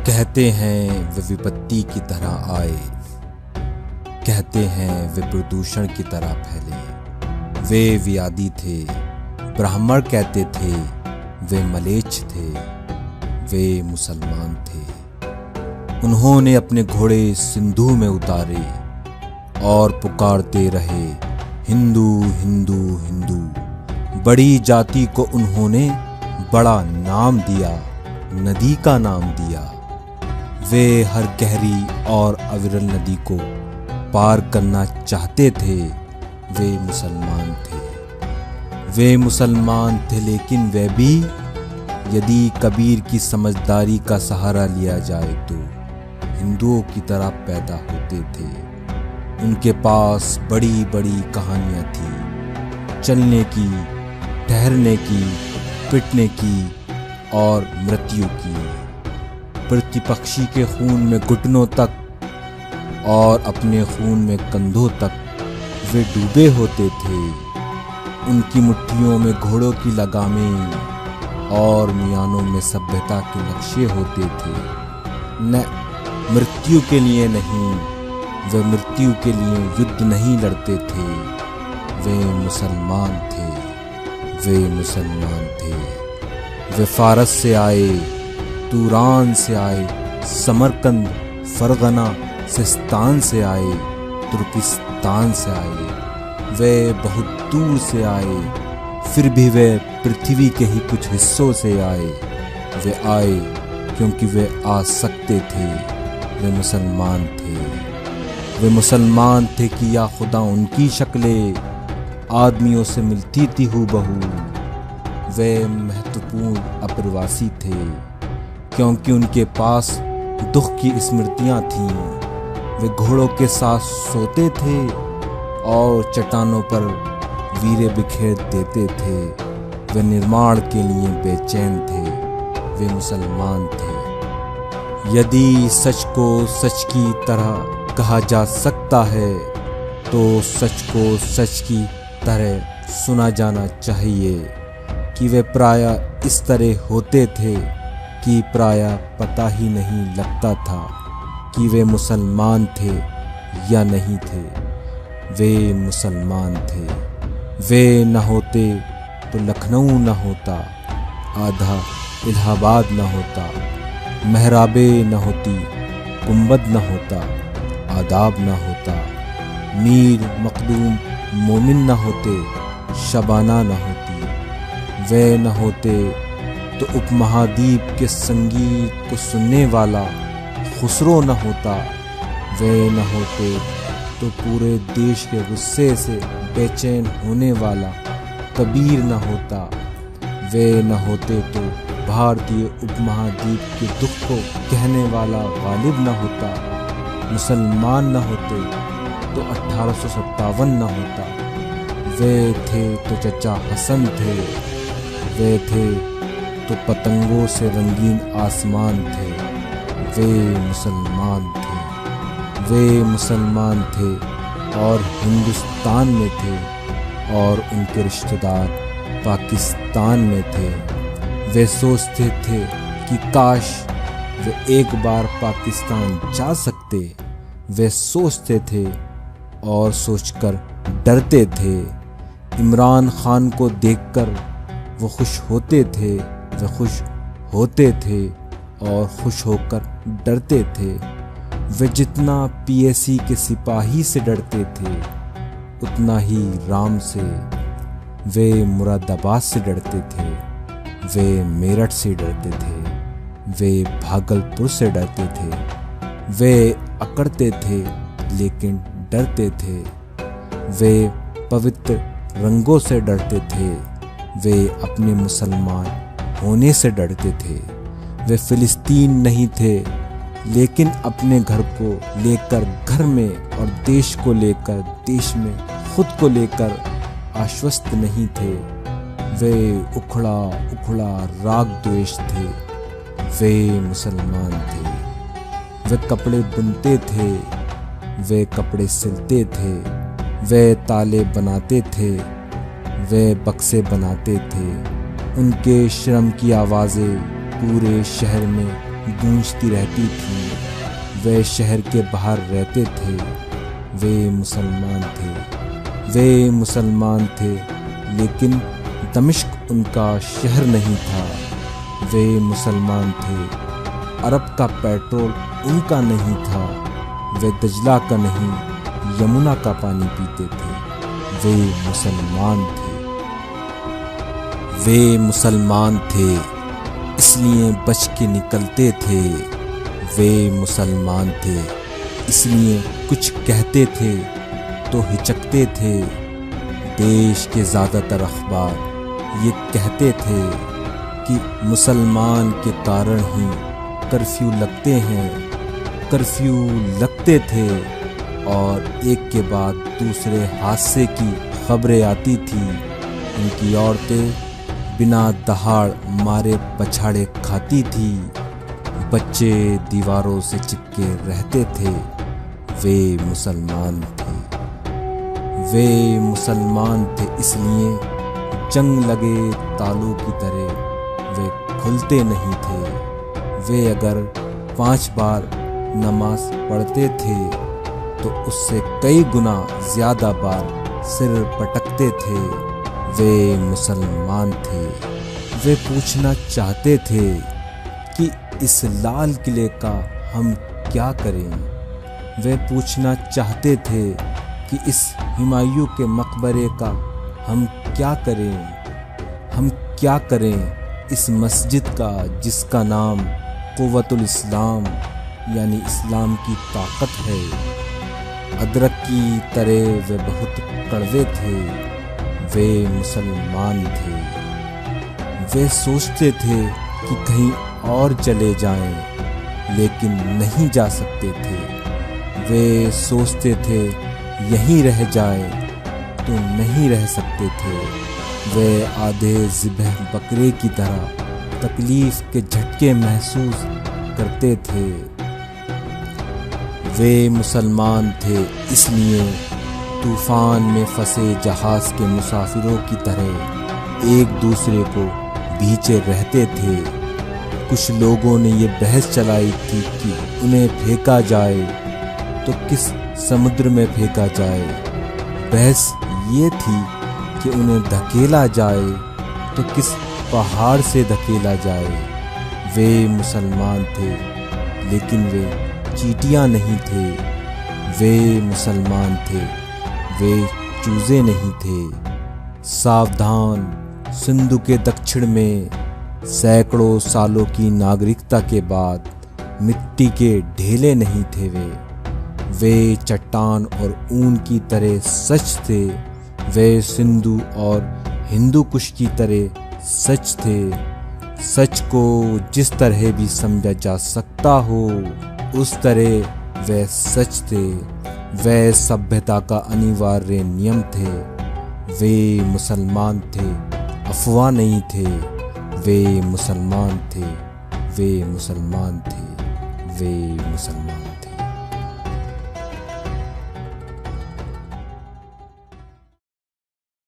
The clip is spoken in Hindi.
कहते हैं वे विपत्ति की तरह आए, कहते हैं वे प्रदूषण की तरह फैले। वे व्याधि थे, ब्राह्मण कहते थे, वे मलेच्छ थे, वे मुसलमान थे। उन्होंने अपने घोड़े सिंधु में उतारे और पुकारते रहे, हिंदू हिंदू हिंदू। बड़ी जाति को उन्होंने बड़ा नाम दिया, नदी का नाम दिया। वे हर गहरी और अविरल नदी को पार करना चाहते थे। वे मुसलमान थे, वे मुसलमान थे, लेकिन वे भी यदि कबीर की समझदारी का सहारा लिया जाए तो हिंदुओं की तरह पैदा होते थे। उनके पास बड़ी बड़ी कहानियाँ थी, चलने की, ठहरने की, पिटने की और मृत्यु की। प्रतिपक्षी के खून में घुटनों तक और अपने खून में कंधों तक वे डूबे होते थे। उनकी मुट्ठियों में घोड़ों की लगामें और मियानों में सभ्यता के नक्शे होते थे। न मृत्यु के लिए नहीं, वे मृत्यु के लिए युद्ध नहीं लड़ते थे। वे मुसलमान थे, वे मुसलमान थे। वे फारस से आए, तुरान से आए, समरकंद, फरगना, सिस्तान से आए, तुर्किस्तान से आए। वे बहुत दूर से आए, फिर भी वे पृथ्वी के ही कुछ हिस्सों से आए। वे आए क्योंकि वे आ सकते थे। वे मुसलमान थे। वे मुसलमान थे कि या खुदा उनकी शक्लें आदमियों से मिलती थी हूबहू। वे महत्वपूर्ण अप्रवासी थे क्योंकि उनके पास दुख की स्मृतियाँ थीं। वे घोड़ों के साथ सोते थे और चट्टानों पर वीरे बिखेर देते थे। वे निर्माण के लिए बेचैन थे। वे मुसलमान थे। यदि सच को सच की तरह कहा जा सकता है तो सच को सच की तरह सुना जाना चाहिए कि वे प्रायः इस तरह होते थे कि प्रायः पता ही नहीं लगता था कि वे मुसलमान थे या नहीं थे। वे मुसलमान थे। वे न होते तो लखनऊ न होता, आधा इलाहाबाद न होता, महराबे न होती, गुंबद न होता, आदाब न होता, मीर मखदूम मोमिन न होते, शबाना न होती। वे न होते तो उपमहाद्वीप के संगीत को सुनने वाला खुसरो न होता। वे न होते तो पूरे देश के गुस्से से बेचैन होने वाला कबीर न होता। वे न होते तो भारतीय उपमहाद्वीप के दुख को कहने वाला गालिब न होता। मुसलमान न होते तो 1857 न होता। वे थे तो चचा हसन थे। वे थे तो पतंगों से रंगीन आसमान थे। वे मुसलमान थे। वे मुसलमान थे और हिंदुस्तान में थे और उनके रिश्तेदार पाकिस्तान में थे। वे सोचते थे कि काश वे एक बार पाकिस्तान जा सकते। वे सोचते थे और सोचकर डरते थे। इमरान खान को देखकर वो खुश होते थे। वे खुश होते थे और खुश होकर डरते थे। वे जितना पीएसी के सिपाही से डरते थे उतना ही राम से। वे मुरादाबाद से डरते थे। वे मेरठ से डरते थे। वे भागलपुर से डरते थे। वे अकड़ते थे लेकिन डरते थे। वे पवित्र रंगों से डरते थे। वे अपने मुसलमान होने से डरते थे। वे फिलिस्तीन नहीं थे लेकिन अपने घर को लेकर घर में और देश को लेकर देश में खुद को लेकर आश्वस्त नहीं थे। वे उखड़ा उखड़ा राग द्वेष थे। वे मुसलमान थे। वे कपड़े बुनते थे। वे कपड़े सिलते थे। वे ताले बनाते थे। वे बक्से बनाते थे। उनके श्रम की आवाज़ें पूरे शहर में गूंजती रहती थी। वे शहर के बाहर रहते थे, वे मुसलमान थे, वे मुसलमान थे, लेकिन दमिश्क उनका शहर नहीं था। वे मुसलमान थे, अरब का पेट्रोल उनका नहीं था। वे दजला का नहीं, यमुना का पानी पीते थे। वे मुसलमान थे, वे मुसलमान थे, इसलिए बच के निकलते थे। वे मुसलमान थे, इसलिए कुछ कहते थे तो हिचकते थे। देश के ज़्यादातर अखबार ये कहते थे कि मुसलमान के कारण ही कर्फ्यू लगते हैं। कर्फ्यू लगते थे और एक के बाद दूसरे हादसे की खबरें आती थी। उनकी औरतें बिना दहाड़ मारे पछाड़े खाती थी। बच्चे दीवारों से चिपके रहते थे। वे मुसलमान थे, वे मुसलमान थे, इसलिए जंग लगे तालों की तरह वे खुलते नहीं थे। वे अगर 5 बार नमाज पढ़ते थे तो उससे कई गुना ज़्यादा बार सिर पटकते थे। वे मुसलमान थे। वे पूछना चाहते थे कि इस लाल किले का हम क्या करें। वे पूछना चाहते थे कि इस हुमायूं के मकबरे का हम क्या करें। हम क्या करें इस मस्जिद का जिसका नाम कुव्वतुल इस्लाम यानी इस्लाम की ताकत है। अदरक की तरह वे बहुत कड़वे थे। वे मुसलमान थे। वे सोचते थे कि कहीं और चले जाएं, लेकिन नहीं जा सकते थे। वे सोचते थे यहीं रह जाएं, तो नहीं रह सकते थे। वे आधे ज़िबह बकरे की तरह तकलीफ़ के झटके महसूस करते थे। वे मुसलमान थे, इसलिए तूफ़ान में फंसे जहाज़ के मुसाफिरों की तरह एक दूसरे को बीचे रहते थे। कुछ लोगों ने ये बहस चलाई थी कि उन्हें फेंका जाए तो किस समुद्र में फेंका जाए। बहस ये थी कि उन्हें धकेला जाए तो किस पहाड़ से धकेला जाए। वे मुसलमान थे, लेकिन वे चींटियां नहीं थे। वे मुसलमान थे, वे चूजे नहीं थे। सावधान, सिंधु के दक्षिण में सैकड़ों सालों की नागरिकता के बाद मिट्टी के ढेले नहीं थे। वे चट्टान और ऊन की तरह सच थे। वे सिंधु और हिंदू कुश की तरह सच थे। सच को जिस तरह भी समझा जा सकता हो उस तरह वे सच थे। वे सभ्यता का अनिवार्य नियम थे। वे मुसलमान थे, अफवाह नहीं थे। वे मुसलमान थे, वे मुसलमान थे, वे मुसलमान थे।